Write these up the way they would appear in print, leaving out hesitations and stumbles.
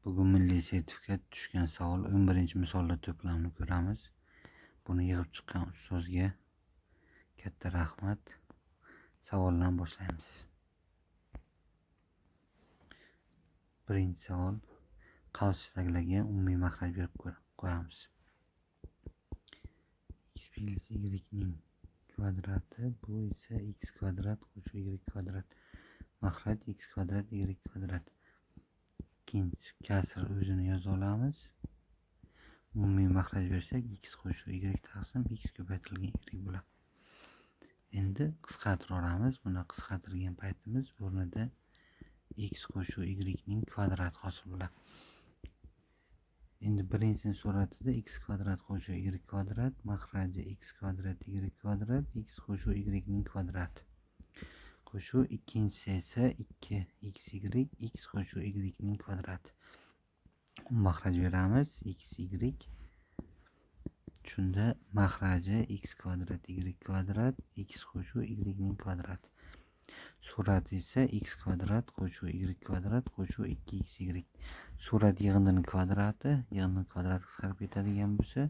Bugun milliy sertifikat tushgan savol 11-misolda to'plamini ko'ramiz. Buni yig'ib chiqqan ustozga katta rahmat. Savoldan boshlaymiz. Birinchi savol. Qavsdagilarga umumiy makhraj berib qo'yamiz. X plus y ning kvadrati bu esa x kvadrat qo'shib y kvadrat. Makhraj x kvadrat y kvadrat. Ikkinchi kasr o'zini yoza olamiz. Umumiy makhraj bersak x qo'shib y taqsim x ko'paytirilgan y bo'ladi. Endi qisqartira olamiz. Buni qisqartirgan paytimiz o'rnida x qo'shib y ning kvadrati hosil bo'ladi. Endi birinchi suratida x kvadrat qo'shib y kvadrat, makhraji x kvadrat y kvadrat, x qo'shib y ning kvadrati. Qo'shuv ikkinchisi esa 2xy x qo'shib y ning kvadrati. Makhraj beramiz xy. Shunda makhraji x kvadrat y kvadrat, x qo'shib y ning kvadrati. Surat esa x kvadrat qo'shib y kvadrat qo'shib 2xy. Surat yig'indining kvadrati, yig'indining kvadrati qisqarib ketadigan bo'lsa,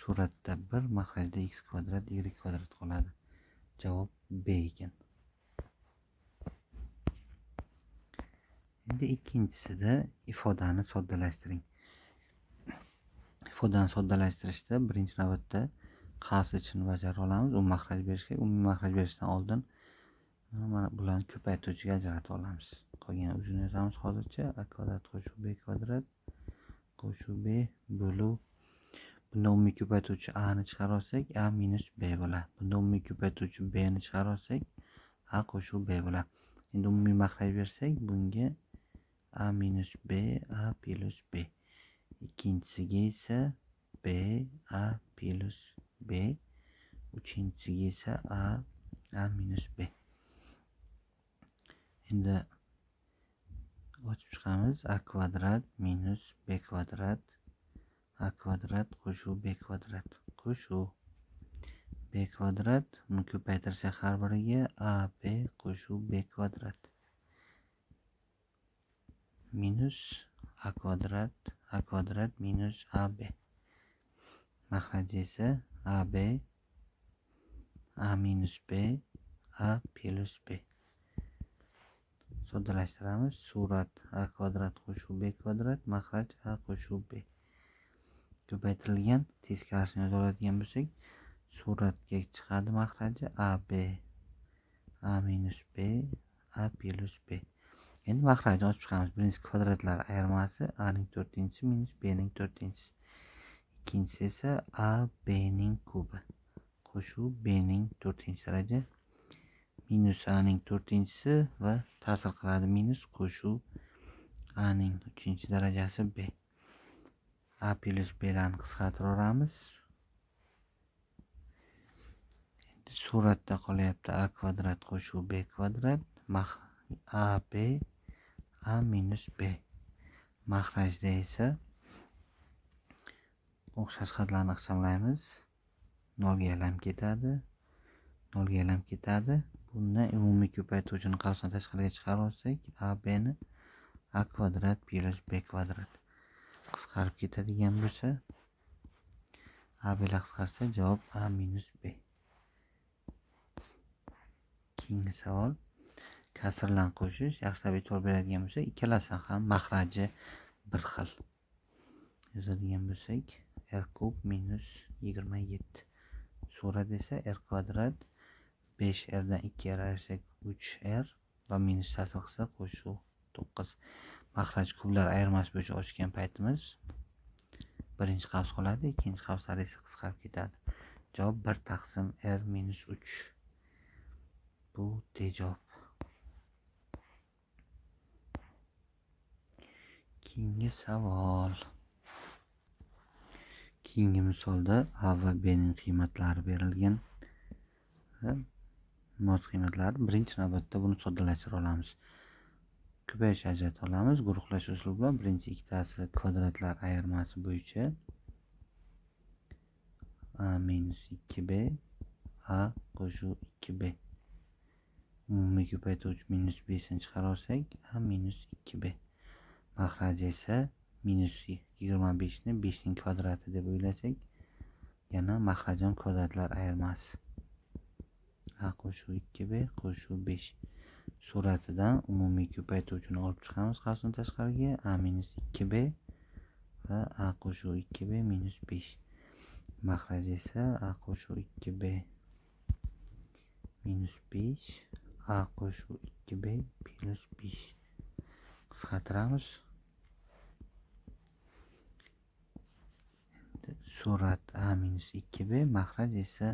suratda 1, makhrajda x kvadrat y kvadrat qoladi. Javob B ekan. Endi ikkinchisida ifodani soddalashtiring. Ifodani soddalashtirishda birinchi navbatda qasd bajara olamiz. U makhraj berishga, umumiy makhraj berishdan oldin mana bularni ko'paytiruvchiga ajratib olamiz. Qolgan o'zini yozamiz hozircha. A kvadrat qo'shib b kvadrat qo'shib b bo'lib. Bunda umumiy ko'paytiruvchi a ni chiqarib olsak, a minus b bo'ladi. Bunda umumiy ko'paytiruvchi b ni chiqarib olsak, a qo'shib b bo'ladi. Endi umumiy makhraj bersak, bunga a minus b, a plus b. Ikkinchisiga esa b, a plus b. Uchinchisiga esa a minus b. Endi ochib chiqamiz. A kvadrat minus b kvadrat, a kvadrat qo'shib b kvadrat qo'shib b kvadrat. Uni ko'paytirsak har biriga a b qo'shib b kvadrat minus a kvadrat minus a b. Makhraj esa a b, a minus b, a plus b. Soddalashtiramiz. Surat a kvadrat qo'shib b kvadrat, makhraj a qo'shib b. Ko'paytirilgan teskarisini yoza oladigan bo'lsak, suratga chiqadi makhraji a b, a minus b, a plus b. Endi makhrajni ochib chiqamiz. Birinchi kvadratlar ayirmasi a ning 4-si minus b ning 4-si. Ikkinchisi esa a b ning kubi qo'shib b ning 4-daraja minus a ning 4-si va ta'sir qiladi minus qo'shib a ning 3-darajasi b. A plus b larni qisqartira olamiz. Endi suratda qolyapti a kvadrat qo'shib b kvadrat, a b, a minus b. Makhrajda esa o'xshash xatlarni hisoblaymiz. 0 ga aylanib ketadi. 0 ga aylanib ketadi. Bundan umumiy ko'paytiruvchini qavsdan tashqariga chiqarib olsak, a b ni a kvadrat plus b kvadrat qisqarib ketadigan bo'lsa, a b lar qisqarsa javob a minus b. Keyingi savol. Kasrlarni qo'shish yaxshilab e'tibor beradigan bo'lsak, ikkalasining ham makhraji bir xil. Yozadigan bo'lsak, r kub minus 27. Surat esa r kvadrat 5r dan 2r ayirsak 3r va minus ta'sir qilsa qo'shuv 9. Makhraj kublar ayirmasi bo'yicha ochgan paytimiz birinchi qavs qoladi, ikkinchi qavslar esa qisqarib ketadi. Javob 1 taqsim r minus 3. Bu D-javob. Keyingi savol. Keyingi misolda a va b ning qiymatlari berilgan. Mos qiymatlari. Birinchi navbatda buni soddalashtira olamiz. Ko'payish ajratib olamiz. Guruhlash uslubi bilan birinchi ikkitasi kvadratlar ayirmasi bo'yicha a minus 2b, a qo'shib 2b. Umumiy ko'paytiruvchi minus b ni chiqarib olsak, a minus 2b. Maxraj esa minus 25 ni 5 ning kvadrati deb o'ylasak, yana maxraj ham kvadratlar ayirmasi. A qo'shuv 2b qo'shuv 5. Suratidan umumiy ko'paytuvchini olib chiqamiz qavsdan tashqariga. A minus 2b va A qo'shuv 2b minus 5. Maxraj esa A qo'shuv 2b minus 5 A qo'shuv 2b plus 5. Qisqartiramiz. Surat A minus 2b, maxraj esa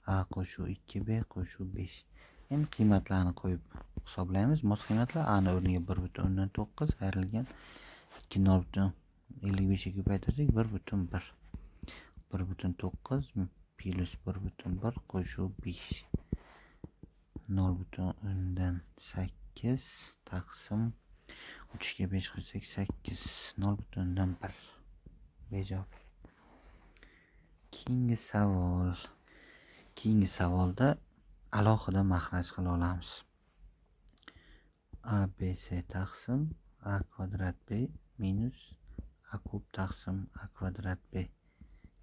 A qo'shuv 2b qo'shuv 5. Endi qiymatlarni qo'yib hisoblaymiz. Mos qiymatlar A ni o'rniga 1.9 ayrilgan 2.55 ga ko'paytirsak 1.1. 1.9 plus 1.1 qo'shuv 5. 0.8 taqsim 3 ga 5 qo'shsak 8. 0.1. Bejavob. Keyingi savolda alohida maxraj qila olamiz. ABC taqsim A kvadrat B minus A kub taqsim A kvadrat B.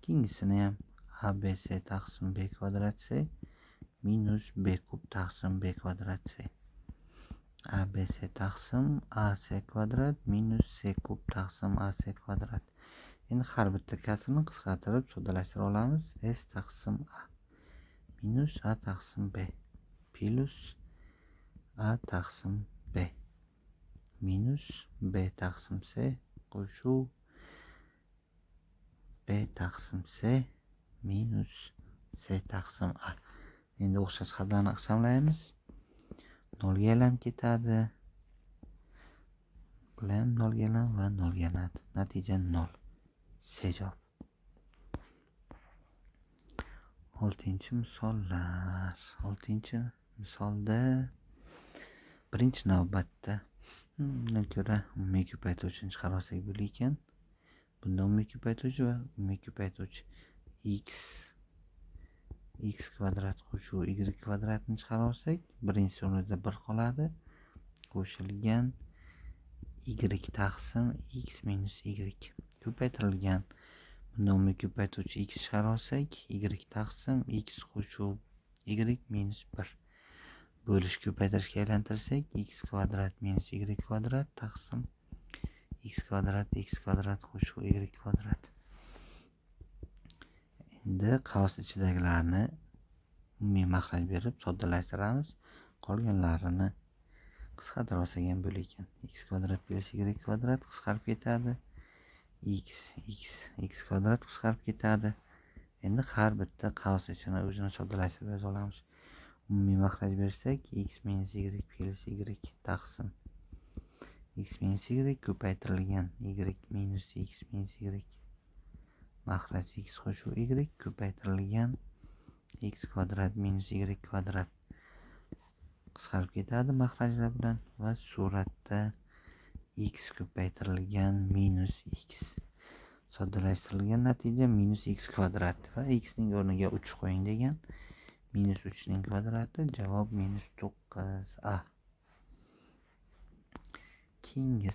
Keyingisini ham ABC taqsim B kvadrat C minus B kub taqsim B kvadrat C. ABC taqsim AC kvadrat minus C kub taqsim AC kvadrat. Endi har bitta kasrni qisqartirib soddalashtira olamiz. S taqsim A minus A taqsim B plus A taqsim B minus B taqsim C qo'shuv B taqsim C minus C taqsim A. Endi o'xshash xatlarni hisoblaymiz. 0 ga aylanib ketadi. Bilan 0 ga aylanadi va 0 ga aylanadi. Natija 0. C javob. 6-misollar. 6-misolda birinchi navbatda bundan ko'ra umumiy ko'paytuvchini chiqarib olsak bo'lar ekan. Bunda umumiy ko'paytuvchi va umumiy ko'paytuvchi x kvadrat qo'shuv y kvadratni chiqarib olsak, birinchi o'rnida 1 qoladi. Qo'shilgan y taqsim x minus y ko'paytirilgan. Bunda umumiy ko'paytuvchi x chiqarib olsak, y taqsim x qo'shuv y minus 1. Bo'lish ko'paytirishga aylantirsak, x kvadrat minus y kvadrat taqsim x kvadrat qo'shuv y kvadrat. Endi qavs ichidagilarni umumiy maxraj berib soddalashtiramiz. Qolganlarini qisqartirib olsak ham bo'lar ekan. X kvadrat plus y kvadrat qisqarib ketadi. X kvadrat qisqarib ketadi. Endi har bitta qavs ichini o'zini soddalashtirib yoza olamiz. Umumiy maxraj bersak, x minus y plus y taqsim x minus y ko'paytirilgan y minus x minus y. Maxraj x qo'shuv y ko'paytirilgan x kvadrat minus y kvadrat qisqarib ketadi maxrajlar bilan va suratda x ko'paytirilgan minus x. Soddalashtirilgan natija minus x kvadrat va x ning o'rniga 3 qo'ying degan. Minus 3 ning kvadrati javob minus 9a. Keyingi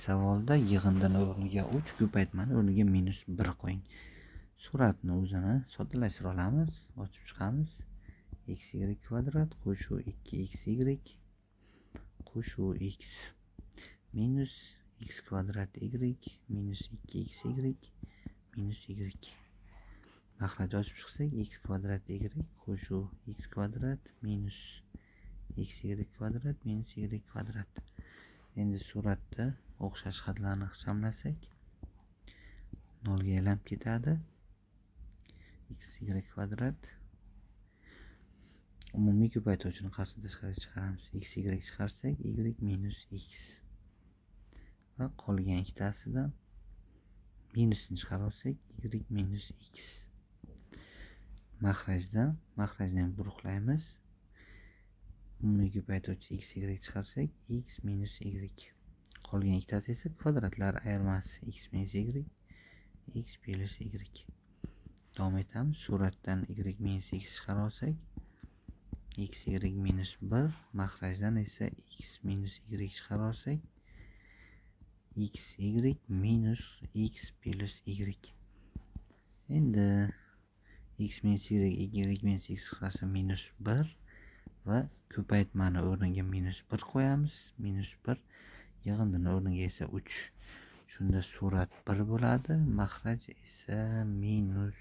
savolda yig'indini o'rniga 3, ko'paytmani o'rniga minus 1 qo'ying. Suratni o'zini soddalashtira olamiz. Ochib chiqamiz. Xy kvadrat qo'shuv 2xy qo'shuv x minus x kvadrat y minus 2xy minus y. Maxraj ochib chiqsak, x kvadrat y qo'shuv x kvadrat minus xy kvadrat minus y kvadrat. Endi suratda o'xshash xatlarni hisoblasak, 0 ga aylanib ketadi. Xy kvadrat umumiy ko'paytuvchini qavsdan tashqariga chiqaramiz. Xy chiqarsak, y minus x va qolgan ikkitasidan minusni chiqarib olsak, y minus x. Maxrajni ham guruhlaymiz. Umumiy ko'paytuvchi xy chiqarsak, x minus y. Qolgan ikkitasi esa kvadratlar ayirmasi x minus y x plus y. Davom etamiz. Suratdan y minus x chiqarib olsak, x y minus 1 makrajdan esa x minus y chiqarib olsak x y minus x plus y. Endi x minus y minus x qisqasi minus 1 va ko'paytmani o'rniga minus 1 qo'yamiz. Minus 1 yig'indini o'rniga esa 3. Shunda surat 1 bo'ladi, makraj esa minus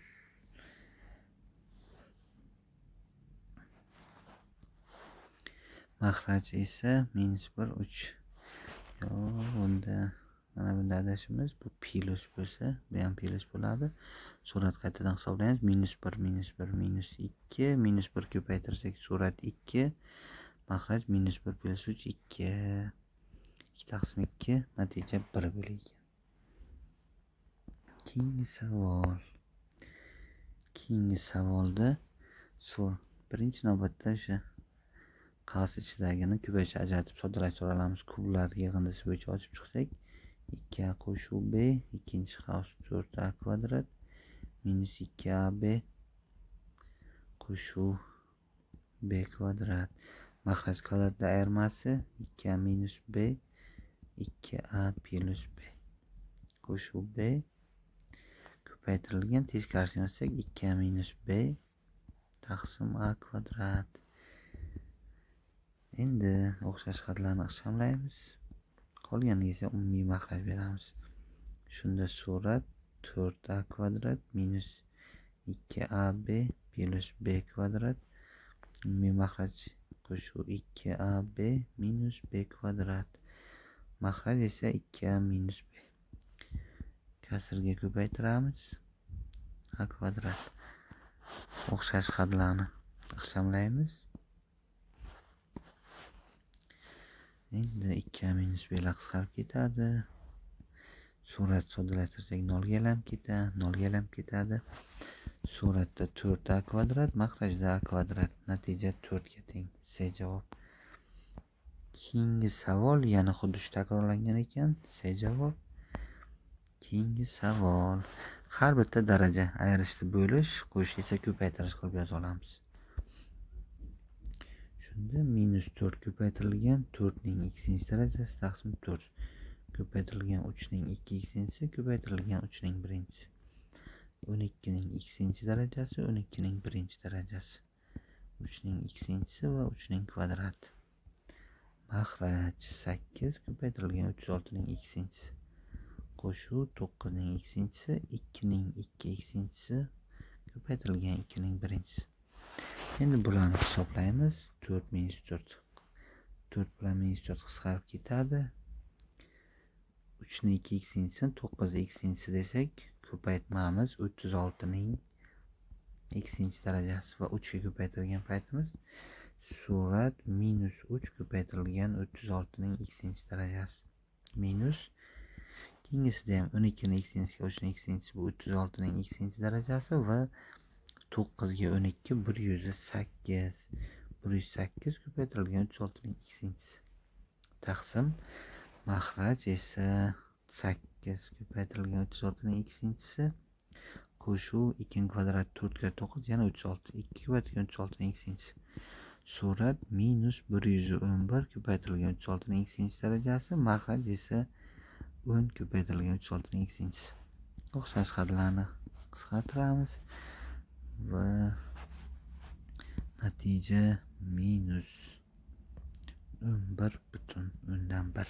1 3. Bunda mana bunda adashimiz. Bu plus bo'lsa, bu ham plus bo'ladi. Surat qaytadan hisoblaymiz. Minus 1 minus 1 minus 2 minus 1 ko'paytirsak surat 2. Makraj minus 1 plus 3 2. 2 taqsim 2 natija 1 bo'lar ekan. Keyingi savolda birinchi navbatda o'sha qavs ichidagini ko'paycha ajratib soddalashtira olamiz. Kublar yig'indisi bo'yicha ochib chiqsak 2a qo'shuv b, ikkinchi qavs 4a kvadrat minus 2ab qo'shuv b kvadrat. Makraj kvadratda ayirmasi 2a minus b 2a plus b qo'shuv b ko'paytirilgan, teskarisini yozsak 2a minus b taqsim a kvadrat. Endi o'xshash xatlarni ixchamlaymiz. Qolganiga esa umumiy makraj beramiz. Shunda surat 4a kvadrat minus 2ab plus b kvadrat. Umumiy makraj qo'shuv 2ab minus b kvadrat. Makraj esa 2a minus b. Kasrga ko'paytiramiz. A kvadrat. O'xshash xatlarni ixchamlaymiz. Endi 2a minus blar qisqarib ketadi. Surat soddalashtirsak 0 ga aylanib ketadi. Suratda 4a kvadrat, makrajda a kvadrat. Natija 4 ga teng. C javob. Keyingi savol yana xuddi shu takrorlangan ekan. C javob. Keyingi savol. Har bitta daraja ayirishni bo'lish, qo'shish esa ko'paytirish qilib yoza olamiz. Shunda minus 4 ko'paytirilgan 4 ning ikkinchi darajasi taqsim 4 ko'paytirilgan 3 ning 2 ikkinchisi ko'paytirilgan 3 ning birinchisi 12 ning ikkinchi darajasi 12 ning birinchi darajasi 3 ning ikkinchisi va 3 ning kvadrati. Makraj 8 ko'paytirilgan 36 ning ikkinchisi qo'shuv 9 ning ikkinchisi 2 ning 2 ikkinchisi ko'paytirilgan 2 ning birinchisi. Endi bularni hisoblaymiz. 4 minus 4. 4 bilan minus 4 qisqarib ketadi. 3 ning 2 ikkinchisini 9 ikkinchisi desak, ko'paytmamiz 36 ning ikkinchi darajasi va 3 ga ko'paytirgan paytimiz surat minus 3 ko'paytirilgan 36 ning ikkinchi darajasi minus keyingisida ham 12 ning ikkinchisiga 3 ning ikkinchisi bu 36 ning ikkinchi darajasi va 9 ga 12 108. 108 ko'paytirilgan 36 ning ikkinchisi. Taqsim makraj esa 8 ko'paytirilgan 36 ning ikkinchisi. Qo'shuv 2 ning kvadrati 4 ga 9 yana 36. 2 ko'paytirilgan 36 ning ikkinchisi. Surat minus 111 ko'paytirilgan 36 ning ikkinchi darajasi. Makraj esa 10 ko'paytirilgan 36 ning ikkinchisi. O'xshash xatlarni qisqartiramiz. Va natija minus 11,1.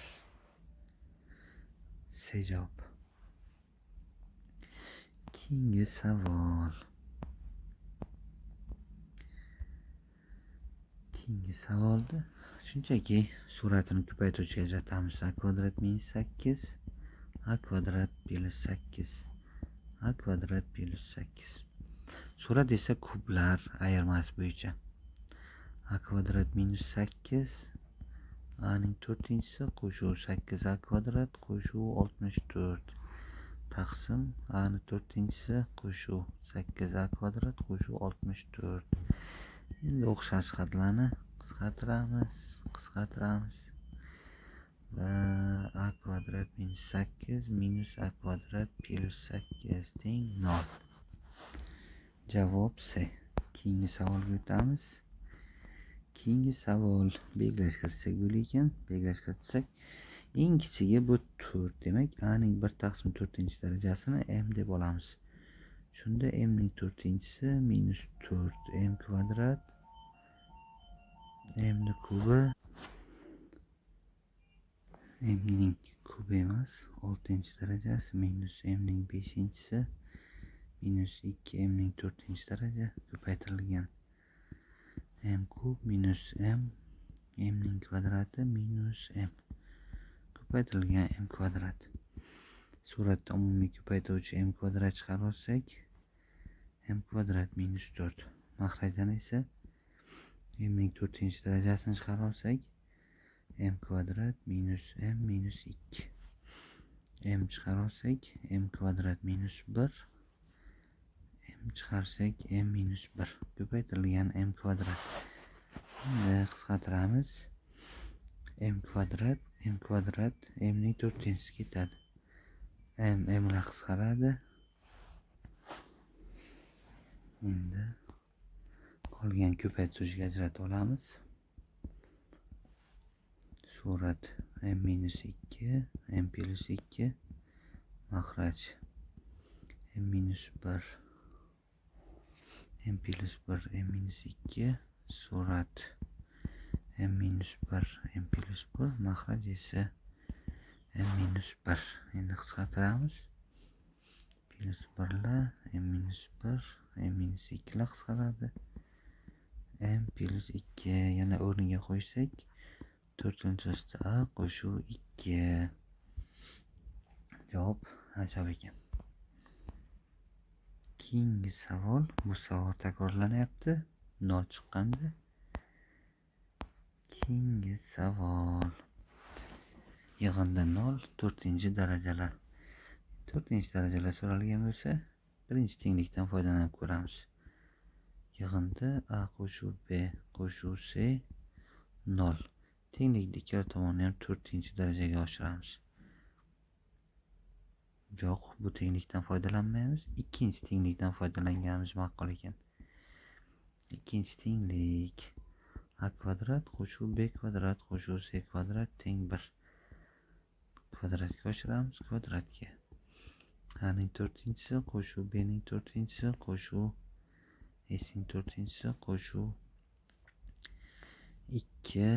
C javob. Keyingi savol. Keyingi savolda shunchaki suratini ko'paytiruvchiga ajratamiz. A kvadrat minus 8 a kvadrat plus 8 a kvadrat plus 8. Surat esa kublar ayirmasi bo'yicha. A kvadrat minus 8 a ning 4-inchisi qo'shuv 8a kvadrat qo'shuv 64 taqsim a ning 4-inchisi qo'shuv 8a kvadrat qo'shuv 64. Endi o'xshash xatlarni qisqartiramiz. Va a kvadrat minus 8 minus a kvadrat plus 8 teng 0. Javob C. Keyingi savolga o'tamiz. Keyingi savol belgilash kiritsak bo'lar ekan. Belgilash kiritsak eng kichigi bu 4 demak a ning 1/4 darajasini m deb olamiz. Shunda m ning 4-si minus 4m kvadrat m ning kubi m ning kubi emas 6-darajasi minus m ning 5-si minus 2m ning 4-daraja ko'paytirilgan m kub minus m ning kvadrati minus m ko'paytirilgan m kvadrat. Suratda umumiy ko'paytiruvchi m kvadrat chiqarib olsak m kvadrat minus 4. Maxrajdan esa m ning 4-darajasini chiqarib olsak m kvadrat minus m minus 2. M chiqarib olsak m kvadrat minus 1 m chiqarsak m minus 1 ko'paytirilgan m kvadrat. Endi qisqartiramiz. M kvadrat m ning 4-si ketadi. M bilan qisqaradi. Endi qolgan ko'paytiruvchiga ajratib olamiz. Surat m minus 2 m plus 2 maxraj m minus 1 m plus 1 m minus 2 surat m minus 1 m plus 1 maxraj esa m minus 1. Endi qisqartiramiz. Plus 1 lar m minus 1 m minus 2 lar qisqaradi. M plus 2 yana o'rniga qo'ysak 4-da a qo'shuv 2. Javob ajoyib ekan. Keyingi savol, bu savol takrorlanyapti 0 chiqqanda. Keyingi savol yig'inda 0 4-darajalar. 4-darajalar so'ralgan bo'lsa, birinchi tenglikdan foydalanib ko'ramiz. Yig'inda a qo'shuv b qo'shuv c 0. Tenglikni ikkala tomonni ham 4-darajaga oshiramiz. Yo'q, bu tenglikdan foydalanmaymiz. Ikkinchi tenglikdan foydalanganimiz ma'qul ekan. Ikkinchi tenglik a kvadrat qo'shuv b kvadrat qo'shuv c kvadrat teng 1. Kvadratga oshiramiz kvadratga. A ning 4-si qo'shuv b ning 4-si qo'shuv s ning 4-si qo'shuv 2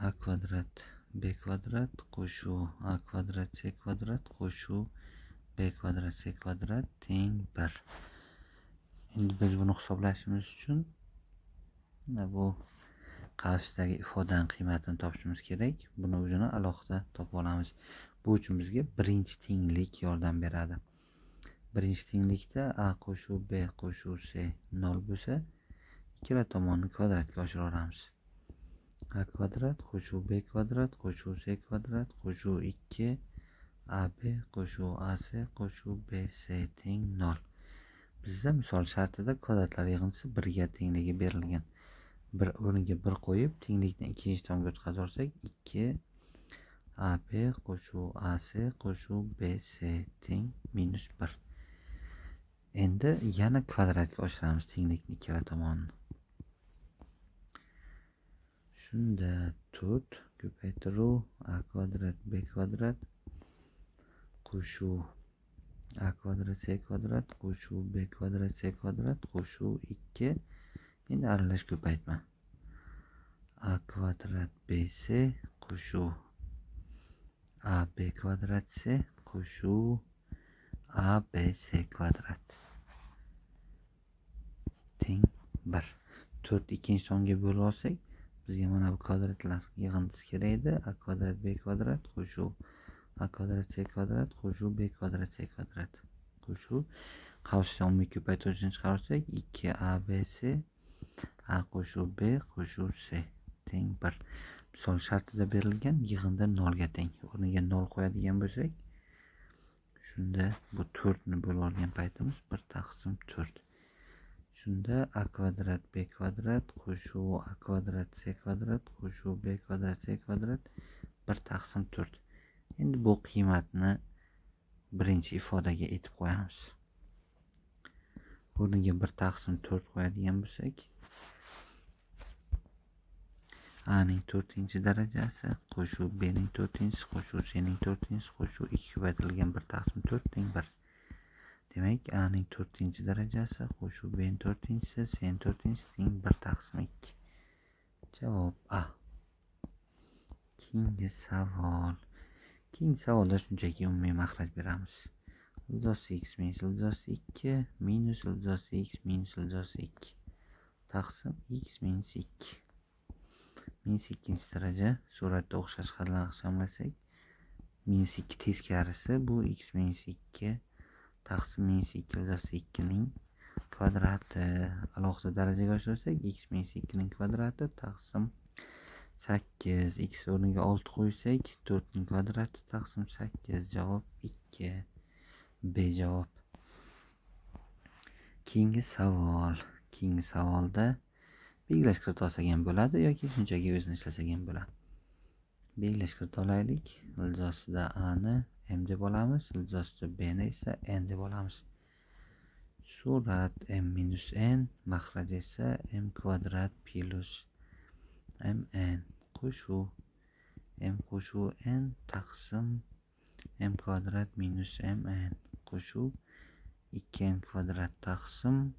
a kvadrat b kvadrat qo'shuv a kvadrat c kvadrat qo'shuv b kvadrat c kvadrat teng 1. Endi biz buni hisoblashimiz uchun bu qarshisidagi ifodaning qiymatini topishimiz kerak. Buni o'zini alohida topib olamiz. Bu uchun bizga birinchi tenglik yordam beradi. Birinchi tenglikda a qo'shuv b qo'shuv c 0 bo'lsa, ikkala tomonni kvadratga oshiraveramiz. A kvadrat qo'shuv b kvadrat qo'shuv c kvadrat qo'shuv 2 ab qo'shuv ac qo'shuv bc teng 0. Bizda misol shartida kvadratlar yig'indisi 1 ga tengligi berilgan. Bir o'rniga 1 qo'yib, tenglikni ikkinchi tomga o'tkazib 2 ab qo'shuv ac qo'shuv bc teng minus 1. Endi yana kvadratga oshiramiz tenglikni ikkala tomonni. Shunda 4 ko'paytiruv a kvadrat b kvadrat qo'shuv a kvadrat c kvadrat qo'shuv b kvadrat c kvadrat qo'shuv 2. Endi aralash ko'paytma. A kvadrat bc qo'shuv ab kvadrat c qo'shuv abc kvadrat teng 1. 4 ikkinchi tomga bo'lib olsak, bizga mana bu kvadratlar yig'indisi kerak edi. A kvadrat b kvadrat qo'shuv a kvadrat c kvadrat qo'shuv b kvadrat c kvadrat qo'shuv qarshidan umumiy ko'paytiruvchini chiqarsak 2abc a qo'shuv b qo'shuv c teng 1. Misol shartida berilgan yig'inda 0 ga teng. O'rniga 0 qo'yadigan bo'lsak, shunda bu 4 ni bo'lib olgan paytimiz 1/4. Shunda a kvadrat b kvadrat qo'shuv a kvadrat c kvadrat qo'shuv b kvadrat c kvadrat 1/4. Endi bu qiymatni birinchi ifodaga etib qo'yamiz. O'rniga 1/4 qo'yadigan bo'lsak, A ning 4-darajasi qo'shuv B ning 4-si qo'shuv C ning 4-si qo'shuv 2 ko'paytirilgan 1 taqsim 4 teng 1. Demak, A ning 4-darajasi qo'shuv B ning 4-si C ning 4-si teng 1 taqsim 2. Javob A. Keyingi savol. Keyingi savolda shunchaki umumiy makhraj beramiz. Ildiz x minus ildiz 2 minus ildiz x minus ildiz 2 taqsim x minus 2. Minus 2 daraja suratda o'xshash xatlarni hisoblasak, minus 2 teskarisi bu x minus 2 taqsim minus 2 ildiz 2 ning kvadrati. Alohida darajaga oshirsak, x minus 2 ning kvadrati taqsim 8. X o'rniga 6 qo'ysak, 4 ning kvadrati taqsim 8. Javob 2. B javob. Keyingi savol. Keyingi savolda belgilash kirita olsak ham bo'ladi yoki shunchaki o'zini ishlasak ham bo'ladi. Belgilash kirita olaylik. Iljosida A ni m deb olamiz, iljosida B ni esa n deb olamiz. Surat m minus n, makhraj esa m kvadrat plus mn qo'shuv m qo'shuv n taqsim m kvadrat minus mn qo'shuv 2n kvadrat taqsim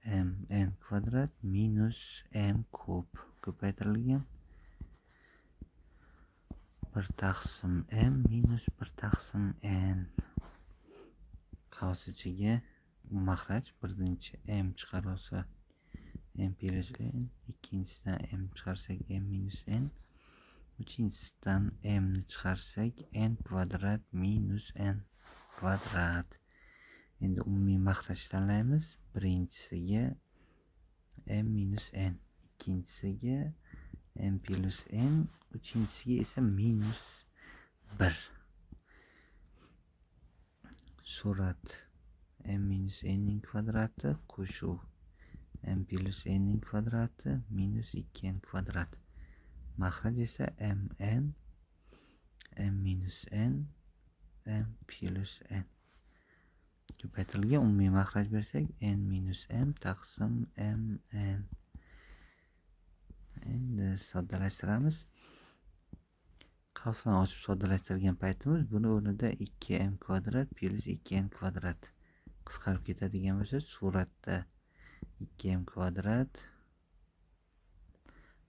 mn kvadrat minus m kub ko'paytirilgan 1 taqsim m minus 1 taqsim n. Qavsichiga makhraj birinchi m chiqarsa m plus n, ikkinchisidan m chiqarsak m minus n, uchinchisidan m ni chiqarsak n kvadrat minus n kvadrat. Endi umumiy makhraj tanlaymiz. Birinchisiga m minus n, ikkinchisiga m plus n, uchinchisiga esa minus 1. Surat m minus n ning kvadrati qo'shuv m plus n ning kvadrati minus 2n kvadrat. Makhraj esa mn, m minus n, m plus n. Ko'paytirilgan umumiy makhraj bersak n minus m taqsim mn. Endi soddalashtiramiz. Qavsni ochib soddalashtirgan paytimiz buni o'rnida 2m kvadrat plus 2n kvadrat qisqarib ketadigan bo'lsa, suratda 2m kvadrat,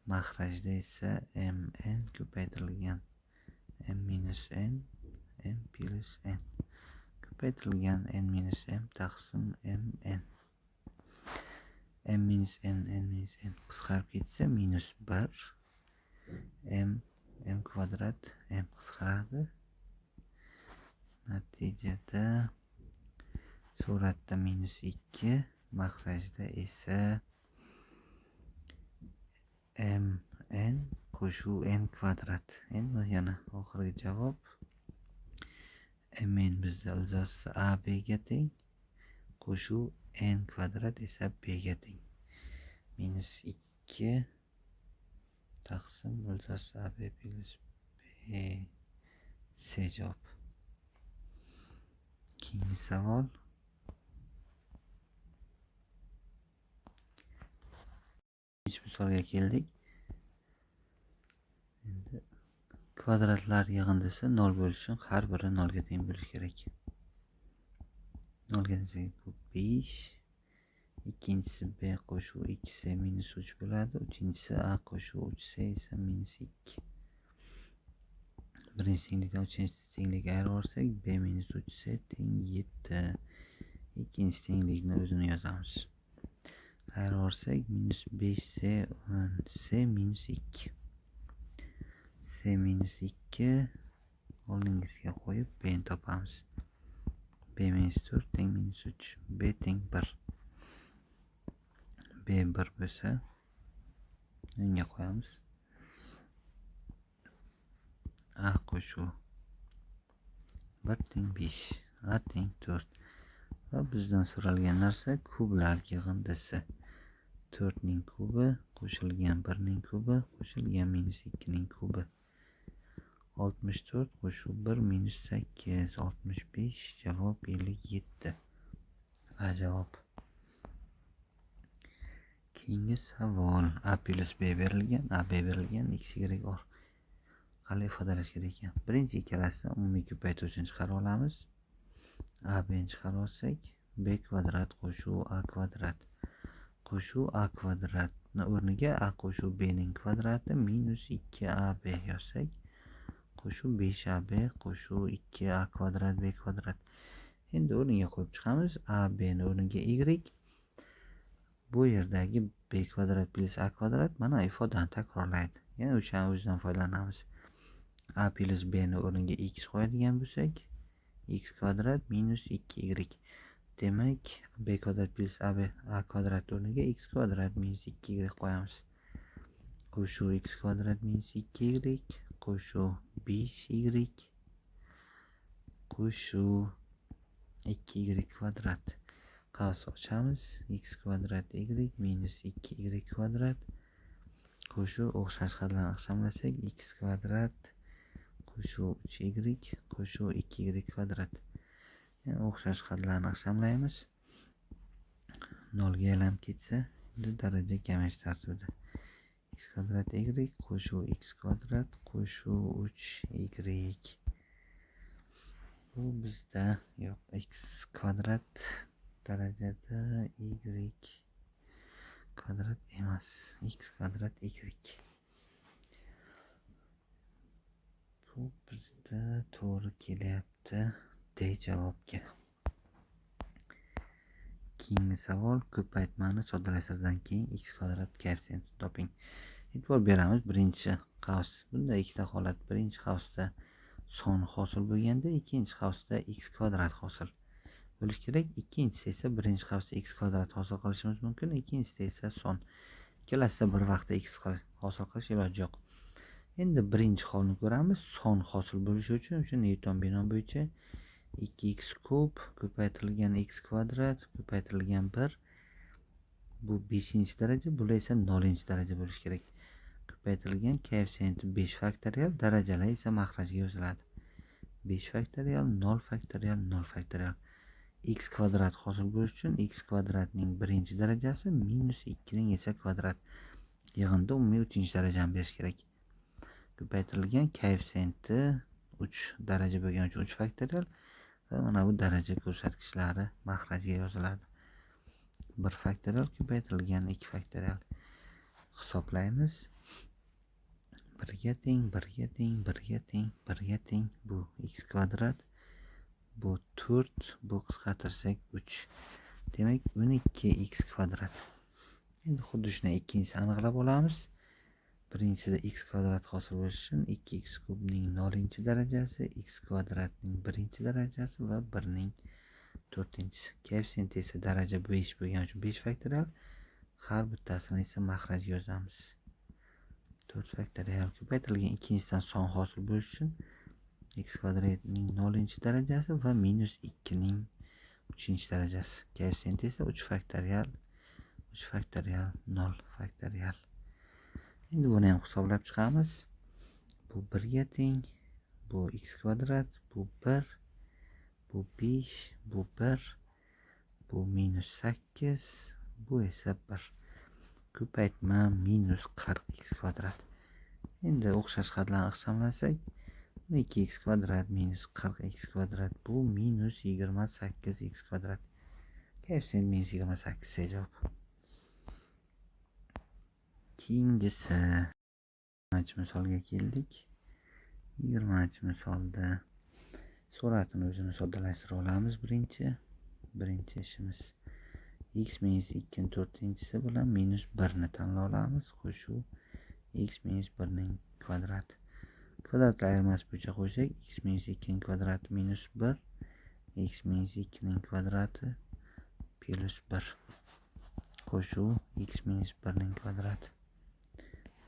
makhrajda esa mn ko'paytirilgan m minus n, m plus n ko'paytirilgan n minus m taqsim mn. M minus n qisqarib ketsa minus 1 m kvadrat m qisqaradi. Natijada suratda minus 2, makhrajda esa mn qo'shuv n kvadrat. Endi yana oxirgi javob mn bizda ildizi a b ga teng, qo'shuv n kvadrat esa b ga teng. Minus 2 taqsim ildizi a b plus b. C javob. Keyingi savol. Misolga keldik. Endi kvadratlar yig'indisi 0 bo'lishi uchun har biri 0 ga teng bo'lishi kerak. 0 ga teng bu 5. Ikkinchisi b qo'shuv 2c minus 3 bo'ladi. Uchinchisi a qo'shuv 3c esa minus 2. Birinchi tenglikdan uchinchi tenglikka ayirib olsak, b minus 3c teng 7. Ikkinchi tenglikni o'zini yozamiz. Ayirib olsak, minus 5c 10, c minus 2. C minus 2 oldingizga qo'yib b ni topamiz. B minus 4 teng minus 3. B teng 1. B 1 bo'lsa unga qo'yamiz. A qo'shuv 1 teng 5, A teng 4. Va bizdan so'ralgan narsa kublar yig'indisi. 4 ning kubi qo'shilgan 1 ning kubi qo'shilgan minus 2 ning kubi. 64 qo'shuv 1 minus 8, 65. Javob 57. A javob. Keyingi savol. A plus B berilgan, AB berilgan, x, y or. Qanday ifodalash kerak ekan? Birinchi ikkalasidan umumiy ko'paytiruvchini chiqarib olamiz. AB ni chiqarib olsak, b kvadrat qo'shuv a kvadrat qo'shuv a kvadratni o'rniga a qo'shuv b ning kvadrati minus 2ab yozsak, qo'shuv 5ab qo'shuv 2a kvadrat b kvadrat. Endi o'rniga qo'yib chiqamiz. AB ni o'rniga y. Bu yerdagi b kvadrat plus a kvadrat mana ifodani takrorlaydi. Yana o'sha o'zidan foydalanamiz. A plus b ni o'rniga x qo'yadigan bo'lsak, x kvadrat minus 2y. Demak, b kvadrat plus a kvadrat o'rniga x kvadrat minus 2y qo'yamiz. Qo'shuv x kvadrat minus 2y qo'shuv 5y qo'shuv 2y kvadrat. Qavs ochamiz. X kvadrat y minus 2y kvadrat qo'shuv o'xshash xatlarni aqsamlasak, x kvadrat qo'shuv 3y qo'shuv 2y kvadrat. O'xshash xatlarni aqsamlaymiz. 0 ga aylanib ketsa, endi daraja kamayish tartibida. X kvadrat y qo'shuv x kvadrat qo'shuv 3y. Bu bizda yo'q, x kvadrat darajada y kvadrat emas, x kvadrat y. Bu bizda to'g'ri kelyapti D javobga. Keyingi savol. Ko'paytmani soddalashtirishdan keyin x kvadrat koeffitsiyentini toping. E'tibor beramiz. Birinchi qavs. Bunda ikkita holat. Birinchi qavsda son hosil bo'lganda, ikkinchi qavsda x kvadrat hosil bo'lishi kerak. Ikkinchisi esa birinchi qavsda x kvadrat hosil qilishimiz mumkin, ikkinchisida esa son. Ikkalasida bir vaqtda x hosil qilish iloji yo'q. Endi birinchi holni ko'ramiz. Son hosil bo'lishi uchun o'sha Newton bino bo'yicha 2x kub ko'paytirilgan x kvadrat ko'paytirilgan 1. Bu 5-daraja, bular esa 0-daraja bo'lishi kerak. Ko'paytirilgan koeffitsiyenti 5 faktorial, darajalar esa mahrajga yoziladi. 5 faktorial, 0 faktorial, 0 faktorial. X kvadrat hosil bo'lishi uchun x kvadratning birinchi darajasi minus 2 ning esa kvadrat. Yig'inda umumiy 3-darajani berish kerak. Ko'paytirilgan koeffitsiyenti 3 daraja bo'lgani uchun 3 faktorial va mana bu daraja ko'rsatkichlari mahrajga yoziladi. 1 faktorial ko'paytirilgan 2 faktorial. Hisoblaymiz. 1 ga teng, 1 ga teng, 1 ga teng, 1 ga teng. Bu x kvadrat, bu 4, bu qisqartirsak 3. Demak 12x kvadrat. Endi xuddi shuni ikkinchisini aniqlab olamiz. Birinchisida x kvadrat hosil bo'lishi uchun 2x kubning 0-darajasi, x kvadratning 1-darajasi va 1 ning 4-si. Koeffitsient esa daraja 5 bo'lgani uchun 5 faktorial. Har bittasini esa mahrajga yozamiz. 4 faktorial ko'paytirilgan ikkinchisidan son hosil bo'lishi uchun x kvadratning 0-darajasi va minus 2 ning 3-darajasi. Koeffitsient esa 3 faktorial, 3 faktorial, 0 faktorial. Endi buni ham hisoblab chiqamiz. Bu 1 ga teng, bu x kvadrat, bu 1, bu 5, bu 1, bu minus 8, bu esa 1. Ko'paytma minus 40x kvadrat. Endi o'xshash xatlarni aqsamlasak, 12x kvadrat minus 40x kvadrat bu minus 28x kvadrat. Koeffitsient minus 28 javob. Keyingisi 20-misolga keldik. 20-misolda sur'atini o'zini soddalashtirib olamiz. Birinchi ishimiz x minus 2 ning 4-chisi bilan minus 1 ni tanlab olamiz. Qo'shuv x minus 1 ning kvadrati. Kvadratlar ayirmasi bo'yicha qo'ysak, x minus 2 ning kvadrati minus 1, x minus 2 ning kvadrati plus 1. Qo'shuv x minus 1 ning kvadrati.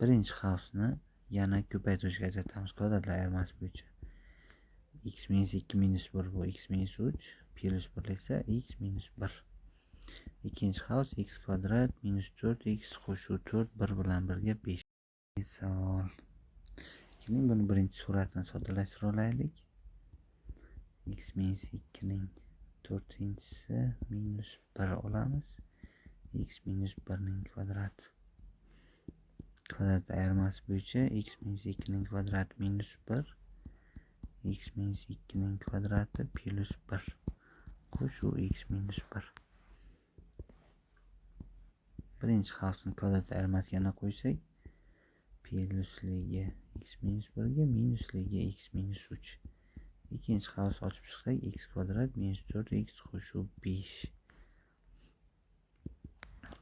Birinchi qavsni yana ko'paytirishga ajratamiz. Kvadratlar ayirmasi bo'yicha x minus 2 minus 1 bu x minus 3 plus 1 esa x minus 1. Ikkinchi qavs x kvadrat minus 4x qo'shuv 4 1 bilan 1 ga 5. Savol. Keling buni birinchi suratini soddalashtirib olaylik. X minus 2 ning 4-chisi minus 1 olamiz. x minus 1ning kvadrati. Kvadrat ayirmasi bo'yicha x minus 2ning kvadrati minus 1, x minus 2ning kvadrati plus 1 qo'shuv x minus 1. Birinchi qavsni kvadrat ayirmasiga yana qo'ysak, plusligi x minus 1 ga minusligi x minus 3. Ikkinchi qavs ochib chiqsak, x kvadrat minus 4x qo'shuv 5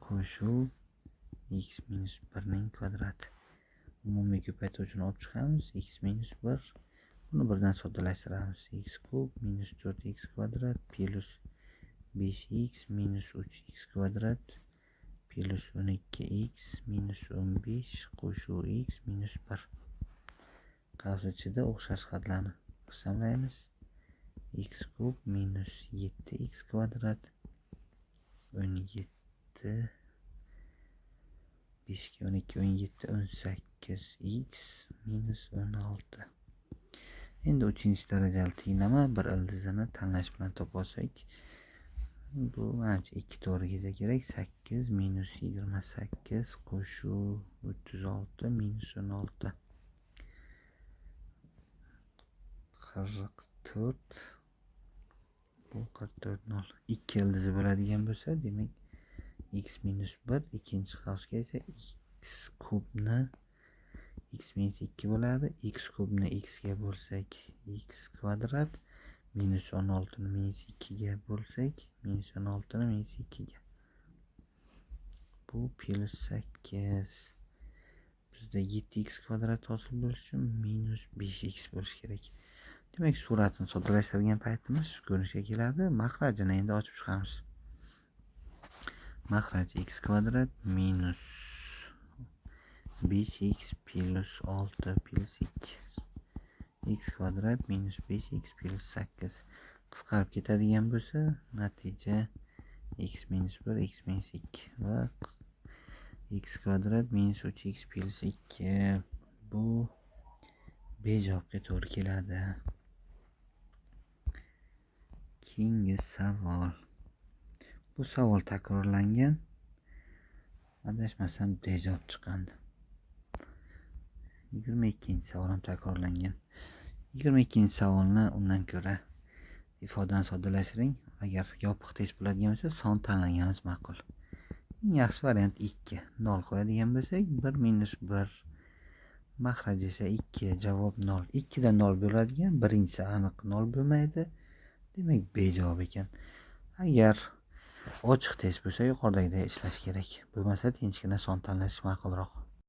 qo'shuv x minus 1ning kvadrati. Umumiy ko'paytiruvchini olib chiqamiz. X minus 1. Buni birdan soddalashtiramiz. X kub minus 4x kvadrat plus 5x minus 3x kvadrat plus 12x minus 15 qo'shuv x minus 1. Qavs ichida o'xshash xatlarni hisoblaymiz. X kub minus 7x kvadrat 17 5 ga 12 17 18x minus 16. Endi 3-chi darajali tenglama bir ildizini tanlash bilan topa olsak, bu ancha 2 to'g'ri kelsa kerak. 8 minus 28 qo'shuv 36 minus 16 44. Bu 44 0. 2 ildizi bo'ladigan bo'lsa, demak x minus 1 ikkinchi qavsga esa x kubni x minus 2 bo'ladi. X kubni x ga bo'lsak x kvadrat minus 16 ni minus 2 ga bo'lsak minus 16 ni minus 2 ga. Bu plus 8. Bizda 7x kvadrat hosil bo'lishi uchun minus 5x bo'lishi kerak. Demak, suratni soddalashtirgan paytimiz shu ko'rinishga keladi. Maxrajini endi ochib chiqamiz. Maxraj x kvadrat minus 5x plus 6 plus 2 x kvadrat minus 5x plus 8 qisqarib ketadigan bo'lsa, natija x minus 1 x minus 2 va x kvadrat minus 3x plus 2. Bu B javobga to'g'ri keladi. Keyingi savol. Bu savol takrorlangan. Adashmasam D javob chiqadi. 22-savol ham takrorlangan. 22-savolni undan ko'ra ifodani soddalashtiring. Agar yopiq test bo'ladigan bo'lsa, son tanlaganimiz ma'qul. Eng yaxshi variant 2. 0 qo'yadigan bo'lsak, 1 minus 1. Maxraj esa 2, javob 0. 2 dan 0 bo'ladigan, birinchisi aniq 0 bo'lmaydi. Demak, B javob ekan. Agar ochiq test bo'lsa, yuqoridagidek ishlash kerak. Bo'lmasa, tinchgina son tanlash ma'qulroq.